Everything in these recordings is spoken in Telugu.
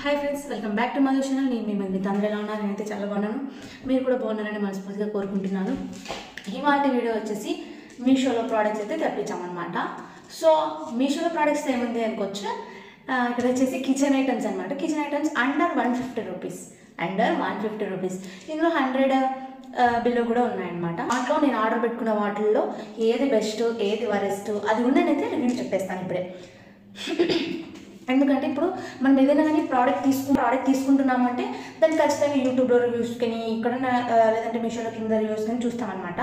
Hi friends, welcome back to my channel. నేను మీ మంది అందరూ ఎలా ఉన్నారు? నేనైతే చాలా బాగున్నాను. మీరు కూడా బాగున్నారని మనస్ఫూర్తిగా కోరుకుంటున్నాను. ఇవాళ వీడియో వచ్చేసి మీషోలో ప్రోడక్ట్స్ అయితే తెప్పించామన్నమాట. సో మీషోలో ప్రోడక్ట్స్ ఏముంది అనుకోవచ్చు. ఇక్కడ వచ్చేసి కిచెన్ ఐటమ్స్ అనమాట. Kitchen items under 150 rupees. ఇందులో 100 బిల్లు కూడా ఉన్నాయన్నమాట. వాటిలో నేను ఆర్డర్ పెట్టుకున్న వాటిల్లో ఏది బెస్ట్, ఏది వరెస్ట్ అది కూడా నేనైతే రివ్యూ చెప్పేస్తాను ఇప్పుడే. ఎందుకంటే ఇప్పుడు మనం ఏదైనా కానీ ప్రోడక్ట్ తీసుకుంటున్నామంటే దాన్ని ఖచ్చితంగా యూట్యూబ్లో రివ్యూస్ కానీ ఇక్కడ లేదంటే మీషోలో కింద రివ్యూస్ కానీ చూస్తామన్నమాట.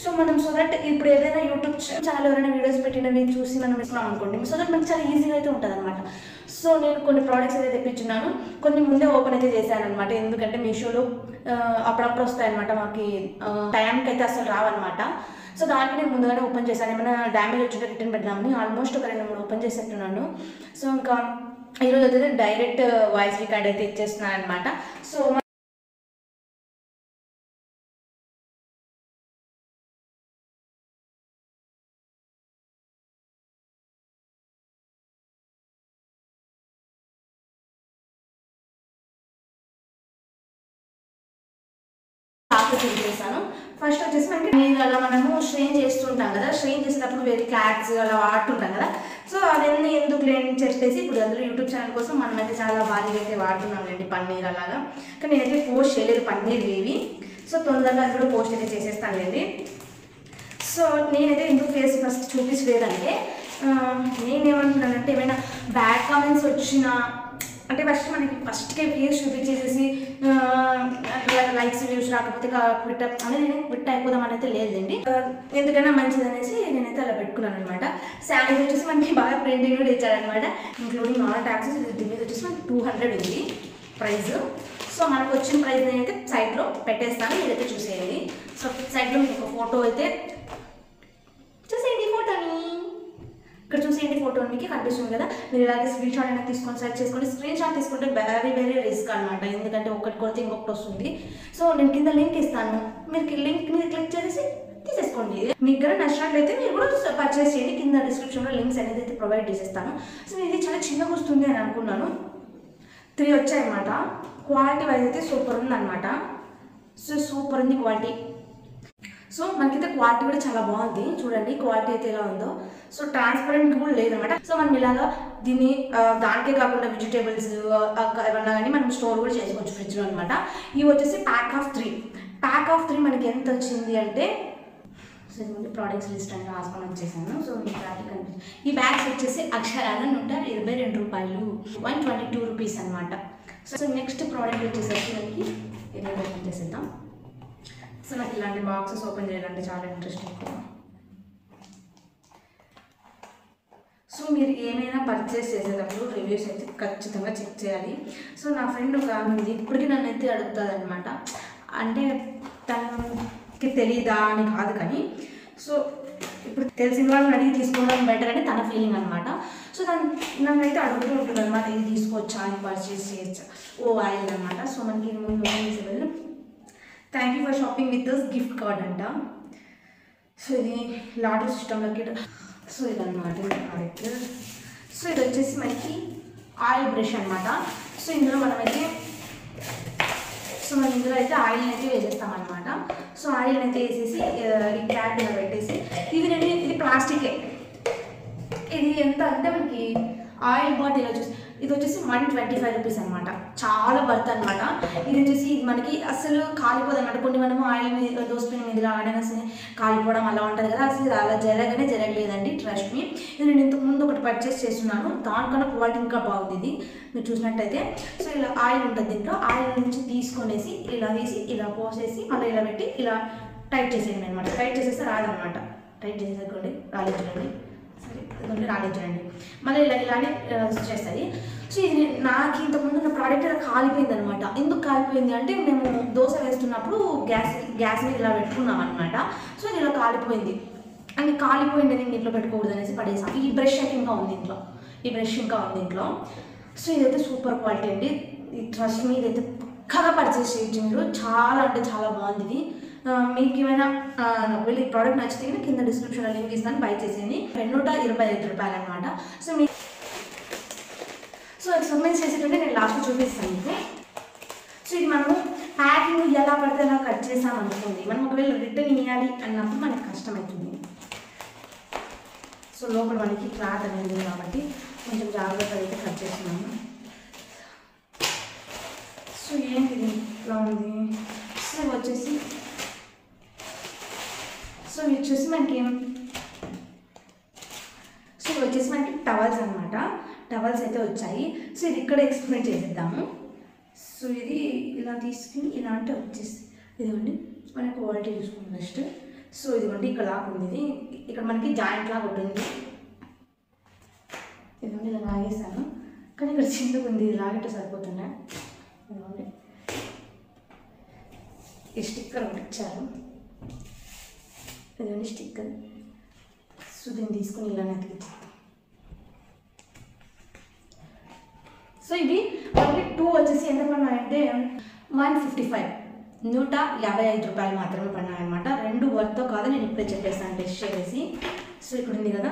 సో దట్ ఇప్పుడు ఏదైనా యూట్యూబ్ ఛానల్ ఎవరైనా వీడియోస్ పెట్టినవి చూసి మనం ఇస్తున్నాం అనుకోండి, సో దట్ మనకి చాలా ఈజీగా అయితే ఉంటుంది అనమాట. సో నేను కొన్ని ప్రోడక్ట్స్ అయితే తెప్పించున్నాను, కొన్ని ముందే ఓపెన్ అయితే చేశాను అనమాట. ఎందుకంటే మీషోలో అప్పుడప్పుడు వస్తాయన్నమాట, మాకు టైంకి అయితే అసలు రావన్నమాట. సో దానికి నేను ముందుగానే ఓపెన్ చేశాను. ఏమైనా డ్యామేజ్ వచ్చింటే రిటర్న్ పెడదామని ఆల్మోస్ట్ ఒక 2-3 ఓపెన్ చేసేట్టున్నాను. సో ఇంకా ఈరోజు అయితే డైరెక్ట్ వాయిస్ రికార్డ్ అయితే ఇచ్చేస్తున్నాను అనమాట. సో చేశాను. ఫస్ట్ వచ్చేసి మనకి మీరు అలా మనము స్ట్రెయిన్ చేస్తుంటాం కదా, స్ట్రెయిన్ చేసేటప్పుడు వేరే క్లాట్స్ అలా వాడుతుంటాం కదా. సో అవన్నీ ఎందుకు లేని చెప్పేసి ఇప్పుడు అందులో యూట్యూబ్ ఛానల్ కోసం మనమైతే చాలా భారీగా అయితే వాడుతున్నాం లేండి పన్నీర్ అలాగా. కానీ నేనైతే పోస్ట్ చేయలేదు పన్నీర్ వేవి. సో తొందరగా అది కూడా పోస్ట్ అయితే చేసేస్తాను లేండి. సో నేనైతే ఎందుకు ఫేస్ ఫస్ట్ చూపించలేదంటే, నేనేమంటున్నానంటే ఏమైనా బ్యాడ్ కామెంట్స్ వచ్చినా అంటే ఫస్ట్కే ఫేస్ చూపించేసేసి లైక్స్ వ్యూస్ రాకపోతే క్విట్ అనేది నేను క్విట్ అయిపోదాం అనేది లేదండి. ఎందుకైనా మంచిది అనేసి నేనైతే అలా పెట్టుకున్నాను అనమాట. శాండీస్ వచ్చేసి మనకి బాగా ప్రింటింగ్ కూడా ఇచ్చారనమాట, ఇంక్లూడింగ్ ఆల్ ట్యాక్సెస్. దీని మీద వచ్చేసి మనకి 200 ఉంది ప్రైస్. సో మనకు వచ్చిన ప్రైస్ నేనైతే సైట్లో పెట్టేస్తాను, మీరైతే చూసేయండి. సో సైట్లో మీకు ఒక ఫోటో అయితే చూసేయండి, ఫోటోని ఇక్కడ చూసేయండి. ఫోటో మీకు కనిపిస్తుంది కదా, మీరు ఇలాగే స్క్రీన్ షాట్ అయినా తీసుకొని సెర్చ్ చేసుకోండి. స్క్రీన్ షాట్ తీసుకుంటే వెరీ రిస్క్ అనమాట, ఎందుకంటే ఒకటి కొడితే ఇంకొకటి వస్తుంది. సో నేను కింద లింక్ ఇస్తాను, మీరు లింక్ మీద క్లిక్ చేసి తీసేసుకోండి. మీకు దగ్గర నచ్చినట్లయితే మీరు కూడా పర్చేస్ చేయండి. కింద డిస్క్రిప్షన్లో లింక్స్ అనేది అయితే ప్రొవైడ్ చేసేస్తాను. సో ఇది చాలా చిన్నగా వస్తుంది అని అనుకున్నాను, 3 వచ్చాయన్నమాట. క్వాలిటీ వైజ్ అయితే సూపర్ ఉందన్నమాట. సో సూపర్ ఉంది క్వాలిటీ. సో మనకైతే క్వాలిటీ కూడా చాలా బాగుంది, చూడండి క్వాలిటీ అయితే ఎలా ఉందో. సో ట్రాన్స్పరెంట్ కూడా లేదనమాట. సో మనం ఇలాగా దీన్ని దానికే కాకుండా వెజిటేబుల్స్ ఏమన్నా కానీ మనం స్టోర్ కూడా చేసుకోవచ్చు ఫ్రిడ్జ్లో అనమాట. ఇవి వచ్చేసి ప్యాక్ ఆఫ్ 3 మనకి ఎంత వచ్చింది అంటే, సో ఇది ప్రోడక్ట్స్ లిస్ట్ అని రాసుకొని వచ్చేసాను. సో మీ బ్యాగ్ కనిపిస్తుంది. ఈ బ్యాగ్స్ వచ్చేసి అక్షరాల 122 రూపాయలు, 122 రూపీస్ అనమాట. సో నెక్స్ట్ ప్రోడక్ట్ వచ్చేసరికి మనకి ఏదో ఓపెన్ చేసేద్దాం. సో నాకు ఇలాంటి బాక్సెస్ ఓపెన్ చేయాలంటే చాలా ఇంట్రెస్ట్ ఎక్కువ. సో మీరు ఏమైనా పర్చేస్ చేసేటప్పుడు రివ్యూస్ అయితే ఖచ్చితంగా చెక్ చేయాలి. సో నా ఫ్రెండ్ ఒక ఉంది, ఇప్పటికీ నన్ను అయితే అడుగుతుంది అనమాట. అంటే తనకి తెలీదా అని కాదు కానీ, సో ఇప్పుడు తెలిసిన వాళ్ళని అడిగి తీసుకోవడం బెటర్ అని తన ఫీలింగ్ అనమాట. సో నన్ను అయితే అడుగుతూ ఉంటుంది అనమాట, ఇది తీసుకోవచ్చా, ఇది పర్చేస్ చేయొచ్చా, ఆయిల్ అనమాట. సో మనకి ముందు thank you for shopping with this gift card అంట. సో ఇది లాటర్ సిస్టంలోకి. సో ఇదన్నమాట ప్రోడక్ట్. సో ఇది వచ్చేసి మనకి ఆయిల్ బ్రష్ అనమాట. సో ఇందులో మనం ఇందులో అయితే ఆయిల్ అయితే వేసేస్తామన్నమాట. సో ఆయిల్ అయితే వేసేసి ఈ క్యాప్ ఇలా పెట్టేసి, ఇది ప్లాస్టికే. ఇది ఎంత అంటే మనకి ఆయిల్ బాటిల్ ఇది వచ్చేసి 125 రూపీస్ అనమాట. చాలా వర్త్ అనమాట. ఇది వచ్చేసి మనకి అసలు కాలిపోదు అనమాట. కొన్ని మనము ఆయిల్ మీద దోసపిన్ మీద ఆడైనా సరే కాలిపోవడం అలా ఉంటుంది కదా, అసలు అలా జరగలేదండి, ట్రస్ట్ మీ. ఇది నేను ఇంతకుముందు ఒకటి పర్చేస్ చేస్తున్నాను, దానికన్నా క్వాలిటీ ఇంకా బాగుంది ఇది మీరు చూసినట్టయితే. సో ఇలా ఆయిల్ ఉంటుంది, దీంట్లో ఆయిల్ నుంచి తీసుకొనేసి ఇలా వేసి ఇలా పోసేసి మళ్ళీ ఇలా పెట్టి ఇలా టైట్ చేసేయండి అనమాట. టైట్ చేసేస్తే రాదనమాట. టైట్ చేసేసుకోండి, రాలేదండి. సరే ఇదిగోండి, రాలేదండి. మళ్ళీ ఇలానే చేస్తుంది. సో ఇది నాకు ఇంతకుముందు నా ప్రోడక్ట్ ఇలా కాలిపోయింది అనమాట. ఎందుకు కాలిపోయింది అంటే, మేము దోశ వేస్తున్నప్పుడు గ్యాస్ మీద ఇలా పెట్టుకున్నాం అనమాట. సో ఇది ఇలా కాలిపోయింది. అని కాలిపోయింది నేను ఇంట్లో పెట్టుకోకూడదు అనేసి పడేసాం. ఈ బ్రష్ అయితే ఇంకా ఉంది ఇంట్లో. సో ఇదైతే సూపర్ క్వాలిటీ అండి. ఈ ట్రస్ట్ మీద అయితే పక్కగా పర్చేస్ చేయొచ్చు మీరు. చాలా అంటే చాలా బాగుంది ఇది. మీకు ఏమైనా ఒకవేళ ఈ ప్రోడక్ట్ నచ్చితే కింద డిస్క్రిప్షన్లో లింక్ ఇస్తాను, బై చేసేయండి. 225 రూపాయలు అనమాట. సో సో ఎక్స్పెరిమెంట్స్ చేసేటంటే నేను లాస్ట్ చూపిస్తాను మీకు. సో ఇది మనము ప్యాకింగ్ ఎలా పడితే అలా కట్ చేసామనుకోండి, మనం ఒకవేళ రిటర్న్ ఇవ్వాలి అన్నప్పుడు మనకి కష్టమవుతుంది. సో లోపల మనకి క్లాత్ అనేది ఉంది కాబట్టి కొంచెం జాగ్రత్తగా అయితే కట్ చేస్తున్నాము. సో ఏంటిది ఇట్లా ఉంది. సో ఇవి వచ్చేసి మనకి టవల్స్ అనమాట. టవల్స్ అయితే వచ్చాయి. సో ఇది ఇక్కడ ఎక్స్పెరిమెంట్ చేసేద్దాము. సో ఇది ఇలా తీసుకుని ఇలా అంటే వచ్చేసి ఇదిగోండి మన క్వాలిటీ చూసుకుంది నెక్స్ట్. సో ఇదిగోండి ఇక్కడ లాగా ఉంది, ఇక్కడ మనకి జాయింట్ లాగా ఉంటుంది. ఇదిగోండి ఇలా లాగేసాను, కానీ ఇక్కడ చిన్నగా ఉంది, ఇది లాగేట సరిపోతుండే. ఇదిగోండి ఈ స్టిక్కర్ ఒకటి ఇచ్చారు, ఇదిగోండి స్టిక్కర్. సో దీన్ని తీసుకుని ఇలానే అతికించాను. సో ఇవి మనకి 2 వచ్చేసి ఎంత పడినాయంటే 155 155 రూపాయలు మాత్రమే పడినాయన్నమాట. 2 వర్త్తో కాదు, నేను ఇప్పుడే చెప్పేస్తాను టెస్ట్ చేసి. సో ఇక్కడ ఉంది కదా,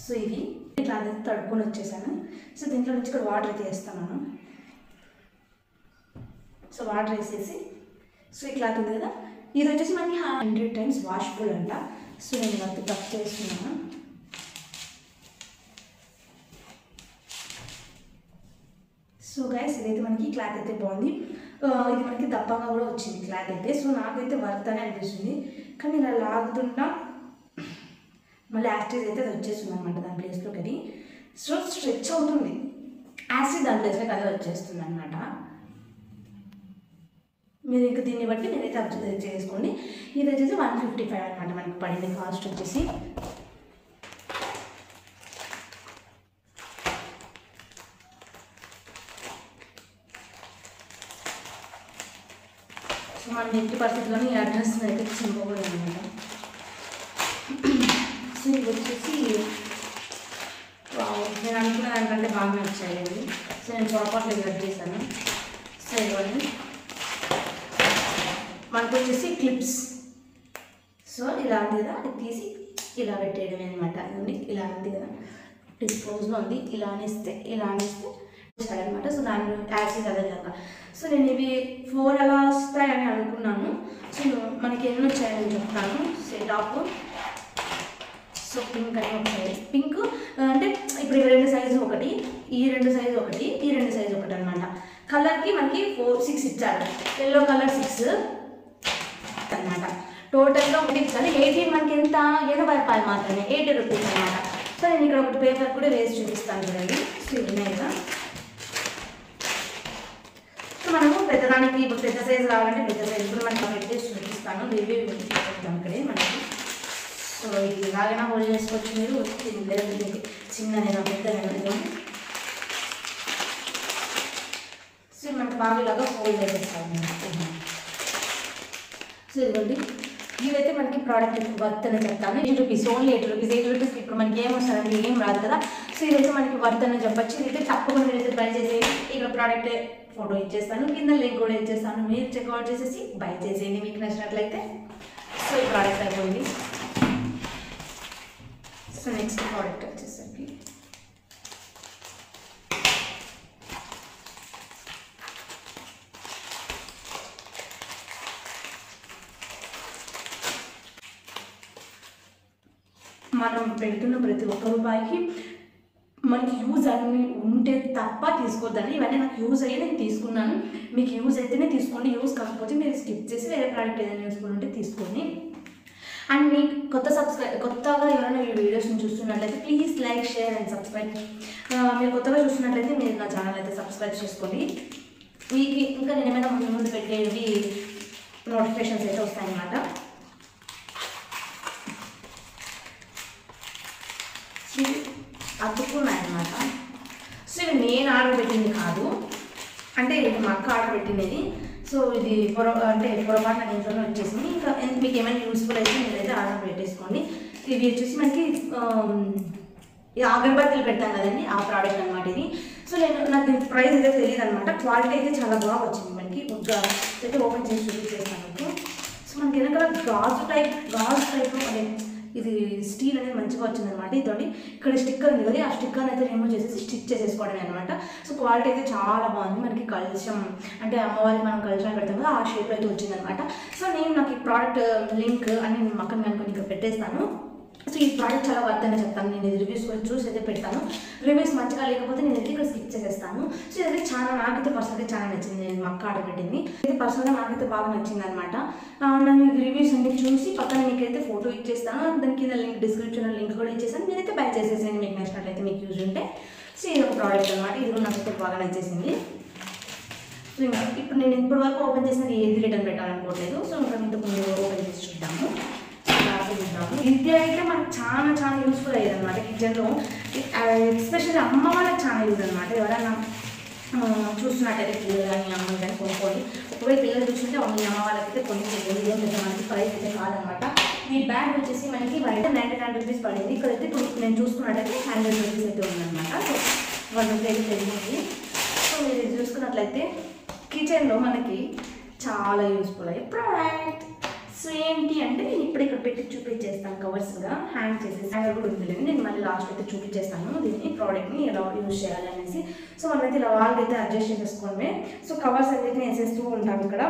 సో ఇది ఇట్లా అది తడుపుకొని వచ్చేసాను. సో దీంట్లో నుంచి ఇక్కడ వాటర్ అయితే వేస్తున్నాను. సో వాటర్ వేసేసి సో ఈ క్లాత్ ఉంది కదా, ఇది వచ్చేసి మనకి 100 times వాషబుల్ అంట. సో నేను అంత టచ్ చేస్తున్నాను. సో గైస్ ఇదైతే మనకి క్లాత్ అయితే బాగుంది. ఇది మనకి దప్పంగా కూడా వచ్చింది క్లాత్ అయితే. సో నాకైతే వర్త్ అని అనిపిస్తుంది, కానీ ఇలా లాగుతుంటా మళ్ళీ యాసిడ్ అయితే అది వచ్చేస్తుంది అనమాట దాని ప్లేస్లోకి. అది సో స్ట్రెచ్ అవుతుంది, యాసిడ్ దాని ప్లేస్లోకి అదే వచ్చేస్తుంది అనమాట. మీరు ఇంకా దీన్ని బట్టి మీరైతే అబ్జర్వ్ చేసుకోండి. ఇది వచ్చేసి 155 అనమాట మనకి పడింది కాస్ట్ వచ్చేసి. సో మన ఇంటి పరిస్థితుల్లోని ఈ అడ్రస్ అయితే చింపకూడదు అనమాట. సో ఇది వచ్చేసి నేను అనుకున్న దానికంటే బాగా వచ్చాయండి. సో నేను పొరపాట్లు కట్ చేశాను. సో ఇవన్నీ మనకు వచ్చేసి క్లిప్స్. సో ఇలా ఉంది కదా, అది తీసి ఇలా పెట్టేయడమే అనమాట. ఇలా ఉంది కదా, డిస్పోజ్లో ఉంది, ఇలా అనేస్తే అనమాట. సో దాని యాసిడ్ అదే కదా. సో నేను ఇవి 4 అలా వస్తాయని అనుకున్నాను. సో మనకి ఎన్ని వచ్చాయని చెప్తాను. సెట్ ఆఫ్ సో పింక్ అని ఒకసారి పింక్ అంటే ఇప్పుడు ఇవి 2 సైజు ఒకటి, ఈ 2 సైజు ఒకటి, ఈ 2 సైజు ఒకటి అనమాట. కలర్కి మనకి 6 ఇచ్చారు. ఎల్లో కలర్ 6 అనమాట. టోటల్గా ఒకటి ఇచ్చారు. 18 మనకి ఎంత 80 రూపాయలు మాత్రమే, 80 రూపీస్ అనమాట. సో నేను ఇక్కడ ఒకటి పేపర్ కూడా వేసి చూపిస్తాను చూడండి. సో ఉన్నాయిగా. సో మనము పెద్దదానికి ఇప్పుడు పెద్ద సైజు కావాలంటే పెద్ద సైజు కూడా మనకి పెట్టేసి చూపిస్తాను. రివ్యూ చూపిస్తాం ఇక్కడే మనకి. సో ఇది ఇలాగైనా హోల్డ్ చేసుకోవచ్చు మీరు, లేదు చిన్నదైనా పెద్దదైనా. సో మనకి బాగా ఇలాగా హోల్డ్ చేసేస్తాము. సో ఇదిగోండి, ఇవైతే మనకి ప్రోడక్ట్ వర్త్ అని చెప్తాను. 8 రూపీస్, ఓన్లీ 8 రూపీస్. 8 రూపీస్కి ఇప్పుడు మనకి ఏం వస్తుందండి, ఏం రాదు కదా. సో ఇదైతే మనకి వర్త్ అని చెప్పచ్చు. ఇదైతే తప్పకుండా మీరైతే ట్రై చేసేయండి. ఇక్కడ ప్రోడక్ట్ ఫోటో ఇచ్చేస్తాను, కింద లింక్ కూడా ఇచ్చేస్తాను. మీరు చెక్అవుట్ చేసేసి బై చేసేయండి మీకు నచ్చినట్లయితే. సో ఈ ప్రోడక్ట్ అయిపోయింది. సో నెక్స్ట్ ప్రోడక్ట్ వచ్చేసరికి మనం పెడుతున్న ప్రతి ఒక్క రూపాయికి మనకి యూజ్ అన్ని ఉంటే తప్ప తీసుకోవద్దండి. ఇవన్నీ నాకు యూజ్ అయ్యి నేను తీసుకున్నాను. మీకు యూజ్ అయితేనే తీసుకోండి, యూజ్ కాకపోతే మీరు స్కిప్ చేసి వేరే ప్రోడక్ట్ ఏదైనా యూస్ఫుల్ ఉంటే తీసుకోండి. అండ్ మీకు కొత్తగా ఎవరైనా ఈ వీడియోస్ని చూస్తున్నట్లయితే please like, share and subscribe. మీరు కొత్తగా చూస్తున్నట్లయితే మీరు నా ఛానల్ అయితే సబ్స్క్రైబ్ చేసుకోండి. మీకు ఇంకా నేను ఏమైనా ముందు పెట్టేవి నోటిఫికేషన్స్ అయితే వస్తాయన్నమాట. అతుక్కున్నాయన్నమాట. సో ఇవి నేను ఆర్డర్ పెట్టింది కాదు, అంటే ఇది మా అక్క ఆర్డర్ పెట్టినది. సో ఇది పొరపాటున దీంట్లోనే వచ్చేసింది. ఇంకా మీకు ఏమైనా యూస్ఫుల్ అయితే మీరైతే ఆర్డర్ పెట్టేసుకోండి. ఇవి వచ్చేసి మనకి అగరబత్తీలు పెడతాం కదండి, ఆ ప్రోడక్ట్ అనమాట ఇది. సో నాకు దీని ప్రైస్ అయితే తెలియదు అనమాట. క్వాలిటీ అయితే చాలా బాగా వచ్చింది మనకి. అయితే ఓపెన్ చేసి చూపించేస్తాను మీకు. సో మనకి వెనకాల గాజు టైప్ అదే ఇది స్టీల్ అనేది మంచిగా వచ్చిందనమాట. ఇతోటి ఇక్కడ స్టిక్కర్ ఉంది కదా, ఆ స్టిక్కర్ అయితే రిమూవ్ చేసేసి స్టిచ్ చేసేసుకోవడమే అనమాట. సో క్వాలిటీ అయితే చాలా బాగుంది. మనకి కలుషం అంటే అమ్మవారికి మనం కలుషం పెడతాం కదా, ఆ షేప్లో అయితే వచ్చిందనమాట. సో నేను నాకు ఈ ప్రోడక్ట్ లింక్ అని నేను పక్కన కనుకొని ఇక్కడ పెట్టేస్తాను. సో ఈ ప్రోడక్ట్ చాలా వర్త్ అని చెప్తాను. నేను ఇది రివ్యూస్ కూడా చూసి అయితే పెడతాను. రివ్యూస్ మంచిగా లేకపోతే నేను అయితే ఇక్కడ స్కిప్ చేసేస్తాను. సో ఇది చాలా నాకైతే పర్సనల్గా చాలా నచ్చింది. నేను మక్క ఆర్డర్ పెట్టింది ఇది పర్సనల్గా నాకైతే బాగా నచ్చింది అనమాట. నేను రివ్యూస్ అన్ని చూసి పక్కన మీకైతే ఫోటో ఇచ్చేస్తాను. దాని కింద లింక్ డిస్క్రిప్షన్లో లింక్ కూడా ఇచ్చేస్తాను. నేనైతే బై చేసేసాను మీకు నచ్చినట్లయితే, మీకు యూజ్ ఉంటే. సో ఇది ఒక ప్రోడక్ట్ అనమాట. ఇది కూడా నాకైతే బాగా నచ్చేసింది. సో ఇంకా ఇప్పుడు నేను ఇప్పటి వరకు ఓపెన్ చేసినది ఏది రిటర్న్ పెట్టాలనుకోవట్లేదు. సో ఇంకా ఇంతకు ముందు ఓపెన్ చేసి చూద్దాము. ఇది అయితే మనకు చాలా యూస్ఫుల్ అయ్యేది అనమాట కిచెన్లో. ఎస్పెషల్లీ అమ్మ వాళ్ళకి చాలా యూజ్ అనమాట. ఎవరైనా చూస్తున్నట్టయితే పిల్లలు కానీ అమ్మలు కానీ కొనుక్కోండి. ఒకవేళ పిల్లలు చూస్తుంటే మీ అమ్మ వాళ్ళకైతే కొనుక్కోండి. ఇదేం పెద్ద మనకి ప్రైస్ అయితే కాదనమాట. ఈ బ్యాగ్ వచ్చేసి మనకి బయట 99 రూపీస్ పడింది. ఇక్కడైతే ఇప్పుడు నేను చూసుకున్నట్టయితే 100 రూపీస్ అయితే ఉందన్నమాట. సో 1 రూపీ అయితే తెలిసింది. సో మీరు ఇది చూసుకున్నట్లయితే కిచెన్లో మనకి చాలా యూస్ఫుల్ అయ్యే ప్రోడక్ట్. సో ఏంటి అంటే నేను ఇప్పుడు ఇక్కడ పెట్టి చూపించేస్తాను. కవర్స్గా హ్యాంగ్ చేసేసి హ్యాంగర్ కూడా ఉంది. నేను మళ్ళీ లాస్ట్ అయితే చూపించేస్తాను దీన్ని ప్రోడక్ట్ని ఎలా యూజ్ చేయాలి అనేసి. సో మనమైతే ఇలా వాళ్ళకి అయితే అడ్జస్ట్ చేసేసుకోండి. సో కవర్స్ అయితే వేసేస్తూ ఉంటాం ఇక్కడ.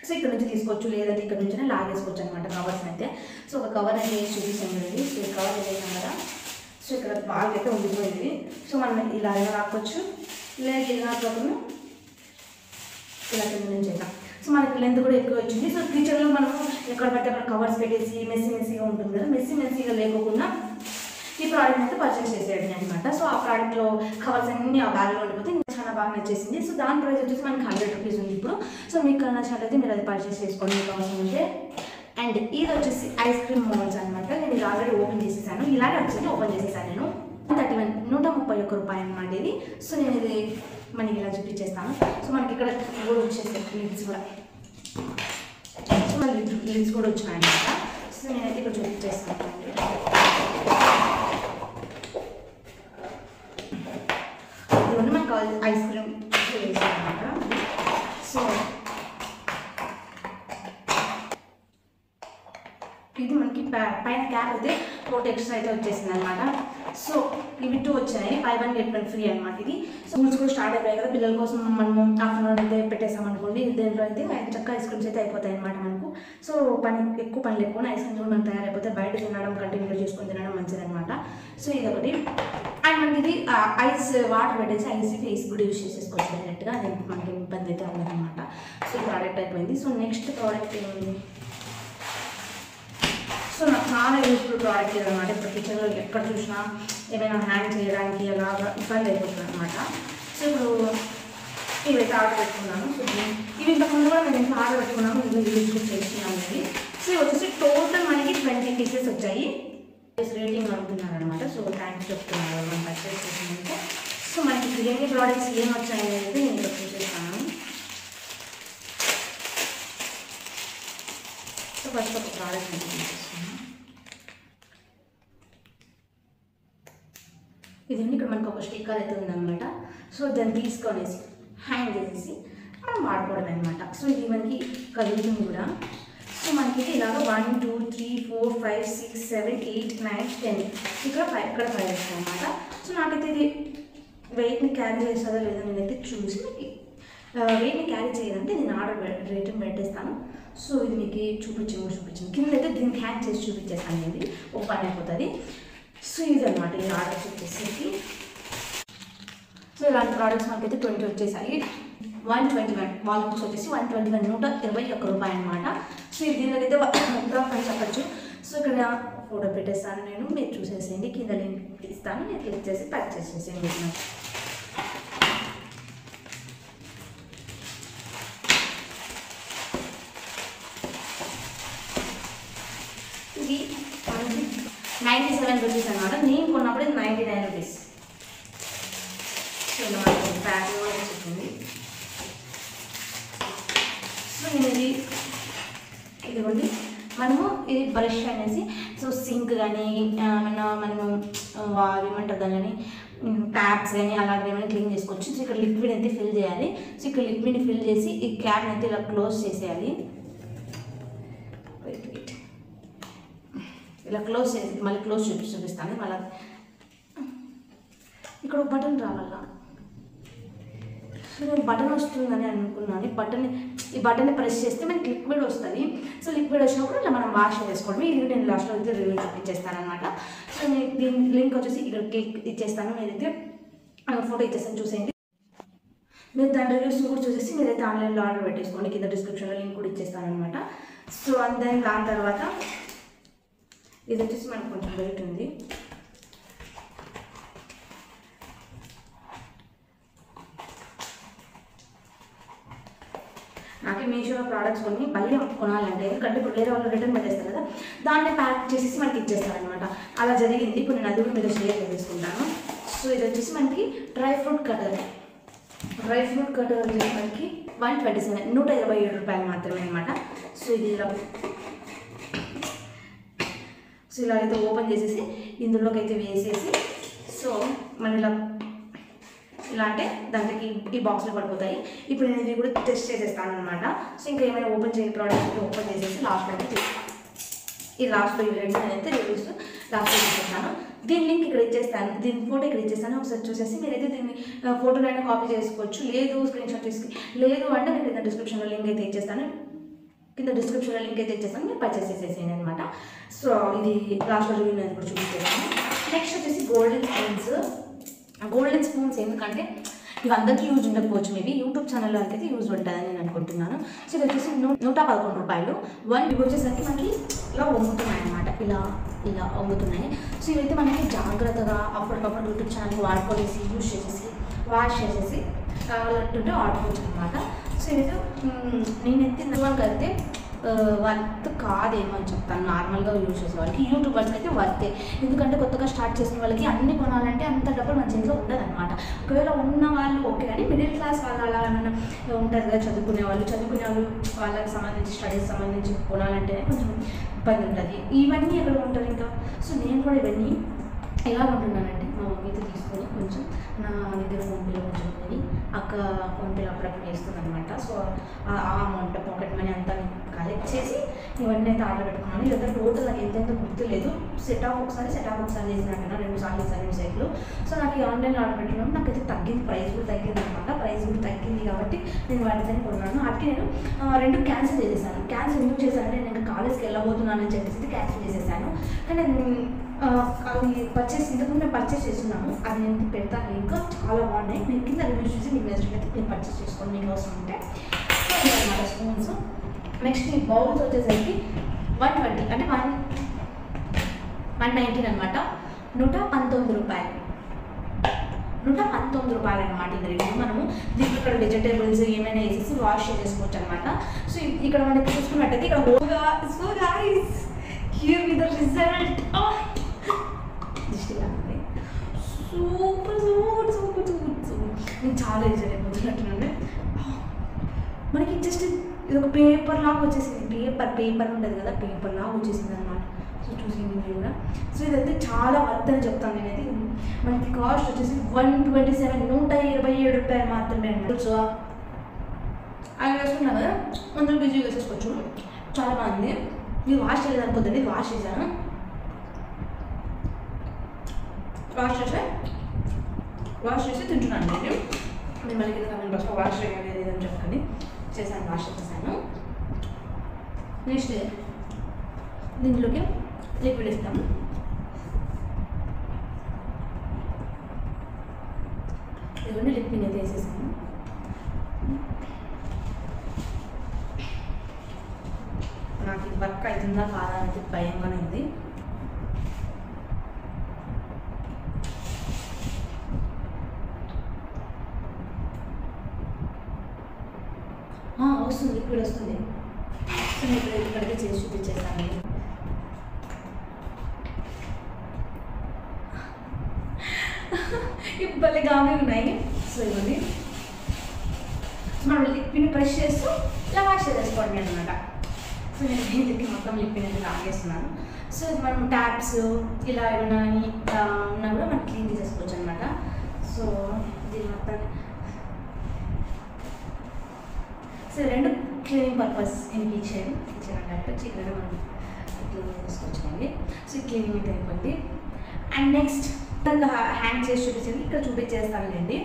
సో ఇక్కడ నుంచి తీసుకోవచ్చు, లేదంటే ఇక్కడ నుంచి లాగేసుకోవచ్చు అనమాట కవర్స్ అయితే. సో ఒక కవర్ అయితే వేసి చూపిస్తాను కదండి. సో ఈ కవర్ వేసాం కదా, సో ఇక్కడ బాగా అయితే ఉండిపోయింది. సో మనం ఇలా రాకొచ్చు, లేదా ఇలా రాకుండా ఇలా కింద నుంచి చేద్దాం. సో మనకి లెంత్ కూడా ఎక్కువ వచ్చింది. సో కిచెన్లో మనము ఎక్కడ పడితే అక్కడ కవర్స్ పెట్టేసి మెస్సీగా ఉంటుంది కదా, మెస్సీగా లేకుండా ఈ ప్రోడక్ట్ అయితే పర్చేస్ చేసేయండి అనమాట. సో ఆ ప్రోడక్ట్లో కవర్స్ అన్ని ఆ బ్యాగ్లో ఉండిపోతే చాలా బాగా నచ్చేసింది. సో దాని ప్రైస్ వచ్చేసి మనకి 100 రూపీస్ ఉంది ఇప్పుడు. సో మీకు నచ్చినట్లయితే మీరు అది పర్చేస్ చేసుకోండి మీకు అవసరం ఉంటే. అండ్ ఇది వచ్చేసి ఐస్ క్రీమ్ మోల్డ్స్ అనమాట. నేను ఇది ఆల్రెడీ ఓపెన్ చేసేసాను. ఇలాగే వచ్చింది, ఓపెన్ చేసేసాను నేను. 131 రూపాయలు అనమాట ఇది. సో నేను ఇది మనకి ఇలా చూపించేస్తాను. సో మనకి ఇక్కడ కూడా వచ్చేసాయి లిడ్స్ కూడా. సో మన లిడ్స్ కూడా వచ్చినాయి అనమాట. సో నేనైతే ఇక్కడ చూపించేస్తాను. ఇవన్నీ మనకు ఐస్ క్రీమ్ వేసాను అనమాట. సో ఇది మనకి పైన క్యాప్ అయితే 4 ఎక్స్ట్రా అయితే వచ్చేసింది అనమాట. సో ఇవి 2 వచ్చాయి, 5 1 get 1 ఫ్రీ అనమాట. ఇది స్కూల్స్ కూడా స్టార్ట్ అయిపోయాయి కదా, పిల్లల కోసం మనము ఆఫ్టర్నూన్ అయితే పెట్టేసాం అనుకోండి. దీంట్లో అయితే చక్కగా ఐస్ క్రీమ్స్ అయితే అయిపోతాయి అనమాట మనకు. సో ఎక్కువ పని లేకుండా ఐస్ క్రీమ్స్ కూడా మనకు తయారైపోతే బయట తినడం కంటిన్యూ చేసుకొని తినడం మంచిది అనమాట. సో ఇది ఒకటి. అండ్ మనకి ఇది ఐస్ వాటర్ పెట్టేసి ఐస్ ఫేస్ కూడా యూజ్ చేసేసుకోవచ్చు డైరెక్ట్గా. అది మనకి ఇబ్బంది అయితే ఉండదన్నమాట. సో ఈ ప్రోడక్ట్ అయిపోయింది. సో నెక్స్ట్ ప్రోడక్ట్ ఏముంది? సో నాకు చాలా యూస్ఫుల్ ప్రోడక్ట్ ఇది అనమాట. ఇప్పుడు కిచెన్లో ఎక్కడ చూసినా ఏమైనా హ్యాంగ్ చేయడానికి అలాగా ఇబ్బంది అయిపోతుంది అనమాట. సో ఇప్పుడు ఇవైతే ఆర్డర్ పెట్టుకున్నాను. సో ఇవి ఇంతకుముందు కూడా నేను ఎంత ఆర్డర్ పెట్టుకున్నాను, ఇది యూజ్ కూడా చేస్తున్నాను ఇది. సో ఇవి వచ్చేసి టోటల్ మనకి 20 పీసెస్ వచ్చాయి. రేటింగ్ అనుకున్నాను అనమాట. సో థ్యాంక్స్ చెప్తున్నాను మనం పర్చేస్ చేసినందుకు. సో మనకి ఎన్ని ప్రోడక్ట్స్ ఏం వచ్చాయి అనేది నేను ఇక్కడ చూపిస్తాను. సో ఫస్ట్ ఒక ప్రోడక్ట్ చూపిస్తున్నాను. ఇదండి ఇక్కడ మనకు ఒక స్టిక్కర్ అయితే ఉందన్నమాట. సో దాన్ని తీసుకొనేసి హ్యాంగ్ చేసేసి మనం వాడుకోవడం అనమాట. సో ఇది మనకి కలుగుతుంది కూడా. సో మనకి ఇలాగ 1 2 3 4 5 6 7 8 9 10 ఇక్కడ 5 వస్తాయి అనమాట. సో నాకైతే ఇది వెయిట్ని క్యారీ చేస్తుందో లేదో నేనైతే చూసి మీకు వెయిట్ని క్యారీ చేయాలంటే నేను ఆర్డర్ రిటర్న్ పెట్టేస్తాను. సో ఇది మీకు చూపించింది కింద అయితే దీనికి హ్యాంగ్ చేసి చూపించేస్తాను. ఇది ఒక పని అయిపోతుంది. సో ఇది అనమాట ఈ ఆర్డర్స్ వచ్చేసి. సో ఇలాంటి ప్రోడక్ట్స్ మనకైతే 20 వచ్చేసాయి. 121 వాల్ బుక్స్ వచ్చేసి 121 121 రూపాయి అనమాట. సో ఇది దీనికైతే అని చెప్పచ్చు. సో ఇక్కడ ఫోటో పెట్టేస్తాను నేను, మీరు చూసేసేయండి. కింద లింక్ ఇస్తాను, నేను క్లిక్ చేసి పర్చేస్ చేసేయండి. ఇది 97 రూపీస్ అనమాట. నేను కొన్నప్పుడు ఇది 99 రూపీస్. సో మనకి ప్యాక్ కూడా వచ్చింది. సో నేను ఇదిగోండి మనము ఇది బ్రష్ అనేసి సో సింక్ కానీ మనము ఏమంటారు దాన్ని ట్యాప్స్ కానీ అలాంటివి ఏమైనా క్లీన్ చేసుకోవచ్చు. సో ఇక్కడ లిక్విడ్ అయితే ఫిల్ చేయాలి. సో ఇక్కడ లిక్విడ్ని ఫిల్ చేసి ఈ క్యాప్ అయితే ఇలా క్లోజ్ చేసేయాలి. ఇలా క్లోజ్ చేసి మళ్ళీ క్లోజ్ చూపిస్తాను. మళ్ళీ ఇక్కడ ఒక బటన్ రావాలా, సో నేను బటన్ వస్తుందని అనుకున్నాను. ఈ బటన్ని ప్రెస్ చేస్తే మనకి లిక్విడ్ వస్తుంది. సో లిక్విడ్ వచ్చినప్పుడు ఇలా మనం వాష్ చేసుకోవడం. ఇది నేను లాస్ట్లో అయితే రివ్యూ ఇచ్చేస్తాను అనమాట. సో నేను దీని లింక్ వచ్చేసి ఇక్కడ క్లిక్ ఇచ్చేస్తాను, మీరైతే ఫోటో ఇచ్చేస్తాను చూసేయండి. మీరు దాని రివ్యూస్ కూడా చూసేసి మీరైతే ఆన్లైన్లో ఆర్డర్ పెట్టేసుకోండి. కింద డిస్క్రిప్షన్లో లింక్ కూడా ఇచ్చేస్తాను అనమాట. సో అండ్ దెన్ దాని తర్వాత ఇది వచ్చేసి మనకు కొంచెం వెయిట్ ఉంది. నాకే మీషోలో ప్రోడక్ట్స్ కొన్ని భయం కొనాలంటే, ఎందుకంటే ఇప్పుడు వేరే వాళ్ళు రిటర్న్ పెట్టేస్తారు కదా, దాన్ని ప్యాక్ చేసేసి మనకి ఇచ్చేస్తారనమాట. అలా జరిగింది. ఇప్పుడు నేను అది కూడా మీరు షేర్ చేసుకుంటాను. సో ఇది వచ్చేసి మనకి డ్రై ఫ్రూట్ కటర్ వచ్చేసి మనకి 127 127 రూపాయలు మాత్రమే అనమాట. సో ఇది ఇలా అయితే ఓపెన్ చేసేసి ఇందులోకి అయితే వేసేసి, సో మన ఇలా అంటే దాంట్లోకి ఈ బాక్స్లో పడిపోతాయి. ఇప్పుడు నేను ఇది కూడా టెస్ట్ చేసేస్తాను అనమాట. సో ఇంకా ఏమైనా ఓపెన్ చేయని ప్రోడక్ట్ ఓపెన్ చేసేసి లాస్ట్లో అయితే ఈ లాస్ట్లో ఇవి రెండు నేనైతే రివ్యూస్ లాస్ట్లో ఇచ్చేస్తాను. దీని లింక్ ఇక్కడ ఇచ్చేస్తాను, దీని ఫోటో ఇక్కడ ఇచ్చేస్తాను. ఒకసారి చూసేసి మీరైతే దీన్ని ఫోటోలైనా కాపీ చేసుకోవచ్చు, లేదు స్క్రీన్ షాట్ తీసి, లేదు అంటే నేను కింద డిస్క్రిప్షన్లో లింక్ అయితే ఇచ్చేస్తాను. మీరు పర్చేస్ చేసేసేయండి అనమాట. సో ఇది లాస్ట్లో రివ్యూ నేను కూడా చూపించేస్తాను. నెక్స్ట్ వచ్చేసి గోల్డెన్ స్పూన్స్. ఎందుకంటే ఇవి అందరికీ యూజ్ ఉండకపోవచ్చు, మేబీ యూట్యూబ్ ఛానల్లో అయితే యూజ్ ఉంటుందని నేను అనుకుంటున్నాను. సో ఇది వచ్చేసి 111 రూపాయలు. ఇవి వచ్చేసరికి మనకి ఇలా వంగుతున్నాయి అనమాట, ఇలా వంగుతున్నాయి. సో ఇవైతే మనకి జాగ్రత్తగా అప్పటికప్పుడు యూట్యూబ్ ఛానల్కి వాడుకోలేసి యూజ్ చేసేసి వాష్ చేసేసి కావాలంటుంటే వాడుకోవచ్చు అనమాట. సో ఇదైతే నేనైతే అయితే వర్త్ కాదేమో అని చెప్తాను. నార్మల్గా యూజ్ చేసే వాళ్ళకి, యూట్యూబర్స్కి అయితే వర్తే. ఎందుకంటే కొత్తగా స్టార్ట్ చేసిన వాళ్ళకి అన్ని కొనాలంటే అంత డబ్బులు మన చేతిలో ఉండదు అనమాట. ఒకవేళ ఉన్న వాళ్ళు ఓకే, కానీ మిడిల్ క్లాస్ వాళ్ళు అలా ఏమైనా ఉంటుంది కదా, చదువుకునే వాళ్ళు వాళ్ళకి సంబంధించి స్టడీస్ సంబంధించి కొనాలంటేనే కొంచెం ఇబ్బంది ఉంటుంది. ఇవన్నీ ఎక్కడ ఉంటారు ఇంకా. సో నేను కూడా ఇవన్నీ ఎలా ఉంటున్నానంటే మా మమ్మీతో తీసుకొని కొంచెం నా దగ్గర ఫోన్పేలో కొంచెం ఉంది, అక్క ఫోన్పేలో అప్పుడప్పుడు వేస్తుంది అనమాట. సో ఆ అమౌంట్ పాకెట్ మనీ అంతా కలెక్ట్ చేసి ఇవన్నీ అయితే ఆర్డర్ పెట్టుకున్నాను. ఇదంతా టోటల్ నాకు ఎంతెంత గుర్తులేదు. సెట్ ఆఫ్ ఒకసారి చేసినట్టున్నా 2 సార్లు చేశాను వెబ్సైట్లు. సో నాకు ఈ ఆన్లైన్ ఆర్డర్ పెట్టినప్పుడు నాకైతే తగ్గింది, ప్రైస్ కూడా తగ్గింది అనమాట. ప్రైస్ కూడా తగ్గింది కాబట్టి నేను వాటిని కొన్నాను. వాటికి నేను 2 క్యాన్సిల్ చేసేసాను. క్యాన్సిల్ ఎందుకు చేశానంటే నేను ఇంకా కాలేజ్కి వెళ్ళబోతున్నానని చెప్పేసి క్యాన్సిల్ చేసేసాను. కానీ అవి ఇంతకుముందు మేము పర్చేస్ చేస్తున్నాము, అది నేను పెడతాను. ఇంకా చాలా బాగున్నాయి. మీరు కింద రివ్యూస్ చూసి మీకు నచ్చినట్లయితే నేను పర్చేస్ చేసుకోండి, మీకు అవసరం ఉంటే. సో అన్నమాట స్పూన్స్. నెక్స్ట్ ఈ బౌల్స్ వచ్చేసరికి 120 అంటే 119 అనమాట. 119 రూపాయలు. 119 రూపాయలు అనమాట. ఇది రేటు. మనము దీంట్లో ఇక్కడ వెజిటేబుల్స్ ఏమైనా వేసేసి వాష్ చేసుకోవచ్చు అనమాట. సో ఇక్కడ మనకి చూసుకున్నట్టయితే ఇక్కడ so guys here with the result. Super నేను చాలా ఎక్సైట్ అయిపోతున్నట్టునండి. మనకి జస్ట్ ఇది ఒక పేపర్ లాగా వచ్చేసింది. పేపర్ ఉండదు కదా, పేపర్ లాగా వచ్చేసింది అనమాట. సో చూసింది మీరు కూడా. సో ఇదైతే చాలా వర్త్ అని చెప్తాను నేనైతే. మనకి కాస్ట్ వచ్చేసి 127 127 రూపాయలు మాత్రమే అనమాట. సో అవి వేసుకున్నాను కదా, అందులో బిజీ వేసేసుకోవచ్చు. చాలా బాగుంది. ఇది వాష్ చేయలేదు అనుకోద్దండి, ఇది వాష్ చేశాను. వాష్ చేసి తింటున్నాను నేను. నేను మళ్ళీ కింద కమెంట్ బాక్స్లో వాష్ చేయలేదు అని చెప్పండి. వాష్ చేసేసాను. నెక్స్ట్ దీంట్లోకి లిక్విడ్ ఇస్తాము. ఇవన్నీ లిక్విడ్ అయితే వేసేసాను. నాకు ఇది వర్క్ అవుతుందా కాదా అనేది భయంగానే ఉంది. వస్తుంది, లిక్విడ్ వస్తుంది. సో నేను ఇక్కడికి చేసి చూపించేస్తాను. ఇబ్బంది గానే ఉన్నాయి. సో ఇవన్నీ మనం లిక్విడ్ ప్రెస్ చేస్తూ ఇలా వాష్ చేసుకోండి అనమాట. సో నేను దీనికి మొత్తం లిక్విడ్ అనేది తాగేస్తున్నాను. సో మనం ట్యాప్స్ ఇలా ఏమైనా ఉన్నా కూడా మనం క్లీన్ చేసేసుకోవచ్చు అనమాట. సో దీని మొత్తాన్ని సో 2 క్లీనింగ్ పర్పస్ కిచెన్ అంటే ఇక్కడ మనం క్లీనింగ్ తీసుకొచ్చానండి. సో ఈ క్లీనింగ్ అయితే అయిపోయింది. అండ్ నెక్స్ట్ హ్యాంగ్ చేసి చూపించండి, ఇక్కడ చూపించేస్తానండి.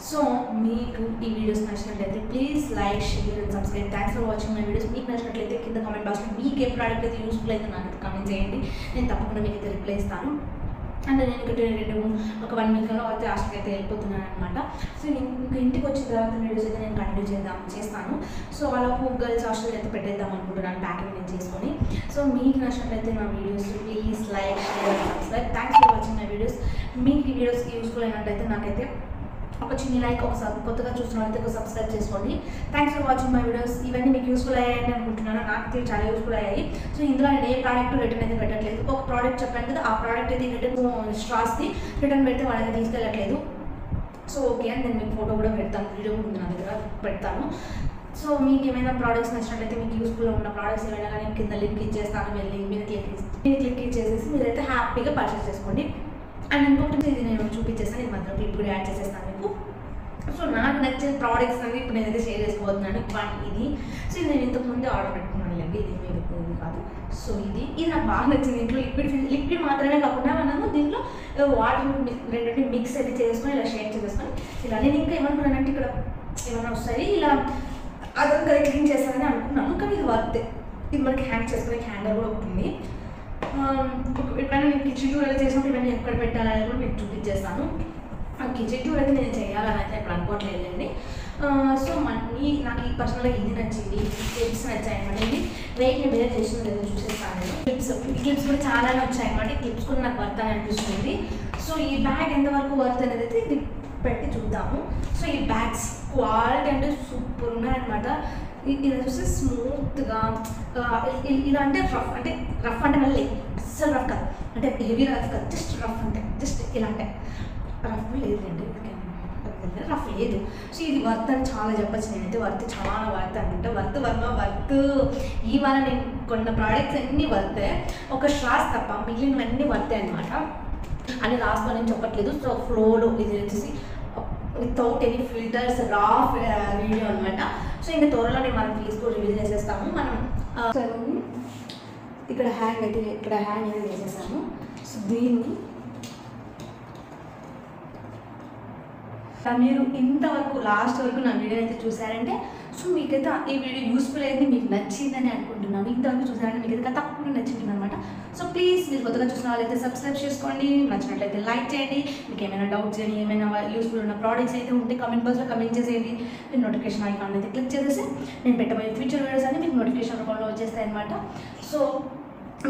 సో మీకు ఈ వీడియోస్ నచ్చినట్లయితే please like, share and subscribe. Thanks for watching my videos. మీకు నచ్చినట్లయితే కింద కామెంట్ బాక్స్లో మీకు ఏ ప్రోడక్ట్ అయితే యూస్ఫుల్ అయితే నాకు కామెంట్ చేయండి. నేను తప్పకుండా మీకు అయితే రిప్లై ఇస్తాను. అండ్ నేను ఇక్కడ ఒక 1 వీక్లో అయితే హాస్టల్కి అయితే వెళ్ళిపోతున్నాను అనమాట. సో ఇంకా ఇంటికి వచ్చిన తర్వాత వీడియోస్ అయితే నేను కంటిన్యూ చేస్తాను. సో వాళ్ళకు గర్ల్స్ హాస్టల్ అయితే పెట్టేద్దాం అనుకుంటున్నాను, ప్యాకింగ్ నేను చేసుకొని. సో మీకు నచ్చినట్లయితే నా videos please like, share and subscribe. Thanks for watching my videos. మీకు ఈ వీడియోస్ యూస్ఫుల్ అయినట్టయితే నాకైతే ఒక చిన్న లైక్, ఒకసారి కొత్తగా చూస్తున్నట్లయితే ఒక సబ్స్క్రైబ్ చేసుకోండి. Thanks for watching my videos. ఇవన్నీ మీకు యూస్ఫుల్ అయ్యాయని అనుకుంటున్నాను. నాకు చాలా యూస్ఫుల్ అయ్యాయి. సో ఇందులో నేను ఏ ప్రోడక్ట్ రిటర్న్ అయితే పెట్టట్లేదు. ఒక ప్రోడక్ట్ చెప్పాను కదా, ఆ ప్రోడక్ట్ అయితే రిటర్న్ స్ట్రాస్ది రిటర్న్ పెడితే వాళ్ళకి తీసుకెళ్ళట్లేదు. సో ఓకే అని నేను మీకు ఫోటో కూడా పెడతాను, వీడియో కూడా నా దగ్గర పెడతాను. సో మీకు ఏమైనా ప్రోడక్ట్స్ నచ్చినట్లయితే, మీకు యూస్ఫుల్గా ఉన్న ప్రోడక్ట్స్ ఏమైనా కానీ కింద లింక్ ఇచ్చేస్తాను. మీరు లింక్ మీద క్లిక్ ఇచ్చేసేసి మీరైతే హ్యాపీగా పర్చేస్ చేసుకోండి. అండ్ ఇంకొకటి ఇది నేను చూపించేస్తాను, ఇది మాత్రం క్లిప్ కూడా యాడ్ చేసేస్తాను మీకు. సో నాకు నచ్చిన ప్రోడక్ట్స్ అనేది ఇప్పుడు నేనైతే షేర్ చేసుకోబోతున్నాను. ఇది సో ఇది నేను ఇంతకుముందే ఆర్డర్ పెట్టుకున్నాను లేండి, ఇది మీరు కాదు. సో ఇది నాకు బాగా నచ్చింది. ఇంట్లో లిక్విడ్ మాత్రమే కాకుండా మనము దీంట్లో వాటర్ రెండింటిని మిక్స్ అయితే చేసుకొని ఇలా షేర్ చేసేసుకొని ఇలా నేను ఇంకా ఏమనుకున్నానంటే ఇక్కడ ఏమైనా వస్తాయి ఇలా అదంతా క్లీన్ చేస్తానని అనుకున్నాను. కానీ ఇది వర్తే. ఇది మనకి హ్యాంగ్ చేసుకునే హ్యాంగర్ కూడా ఉంటుంది. ఎప్పుడైనా నేను కిచెన్ టూర్ అయితే చేసినప్పుడు ఇవన్నీ ఎక్కడ పెట్టాలని కూడా మీకు చూపించేస్తాను. ఆ కిచెన్ టూర్ అయితే నేను చేయాలని అయితే ఇప్పుడు అనుకోవట్లేదండి. సో నాకు ఈ పర్సనల్గా ఇది నచ్చింది, క్లిప్స్ నచ్చాయి అనమాట. ఇది వెయిట్ని వేరే చేసింది లేదో చూసేస్తాను నేను. క్లిప్స్ కూడా చాలానే వచ్చాయి అనమాట. ఈ క్లిప్స్ కూడా నాకు వర్త్ అని అనిపిస్తుంది. సో ఈ బ్యాగ్ ఎంతవరకు వర్త్ అనేది అయితే ఇది పెట్టి చూద్దాము. సో ఈ బ్యాగ్స్ క్వాలిటీ అంటే సూపర్ ఉన్నాయన్నమాట. ఇలా చూస్తే స్మూత్గా ఇలా అంటే రఫ్ అంటే మళ్ళీ అస్సలు రఫ్ కాదు, అంటే హెవీ రఫ్ కాదు, జస్ట్ రఫ్ అంటే జస్ట్ ఇలా అంటే రఫ్ లేదండి, రఫ్ లేదు. సో ఇది వర్త్ అని చాలా చెప్పచ్చు. నేనైతే వర్త్ చాలా వర్త్ అనుకుంటా. వర్త్ ఈ వారం నేను కొన్న ప్రోడక్ట్స్ అన్నీ వర్తే, ఒక స్ట్రాస్ తప్ప మిగిలినవన్నీ వర్తే అనమాట. అని లాస్ట్ నేను చెప్పట్లేదు. సో ఫ్లోలో ఇది వచ్చేసి వితౌట్ ఎనీ ఫిల్టర్స్ రా వీడియో అనమాట. సో ఇంకా త్వరలోనే మనం తీసుకొని రివీల్ చేసేస్తాము. మనం ఇక్కడ హ్యాంగ్ అయితే చేసేసాము. సో దీన్ని మీరు ఇంతవరకు లాస్ట్ వరకు నా వీడియో అయితే చూసారంటే సో మీకైతే ఈ వీడియో యూస్ఫుల్ అయింది, మీకు నచ్చిందని అనుకుంటున్నాను. ఇంతవరకు చూసారంటే మీకు అయితే తప్పకుండా నచ్చింటుంది అనమాట. సో ప్లీజ్ మీరు కొత్తగా చూసిన వాళ్ళైతే సబ్స్క్రైబ్ చేసుకోండి, నచ్చినట్లయితే లైక్ చేయండి. మీకు ఏమైనా డౌట్స్ కానీ ఏమైనా యూస్ఫుల్ ఉన్న ప్రోడక్ట్స్ అయితే ఉంటే కామెంట్ బాక్స్లో కమెంట్ చేసేయండి. మీరు నోటిఫికేషన్ ఐకాన్ అయితే క్లిక్ చేసేసి నేను పెట్టబోయే ఫ్యూచర్ వీడియోస్ అన్ని మీకు నోటిఫికేషన్ రూపంలో వచ్చేస్తాయి అనమాట. సో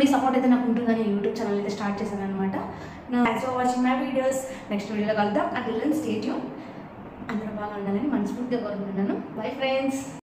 మీ సపోర్ట్ అయితే నాకు ఉంటుందని యూట్యూబ్ ఛానల్ అయితే స్టార్ట్ చేశాను అనమాట. Thanks for watching my videos. Next వీడియోలో కలుద్దాం. At then stay tune. అందరూ బాగా ఉండాలని మనస్ఫూర్తిగా కోరుకుంటున్నాను. Bye friends.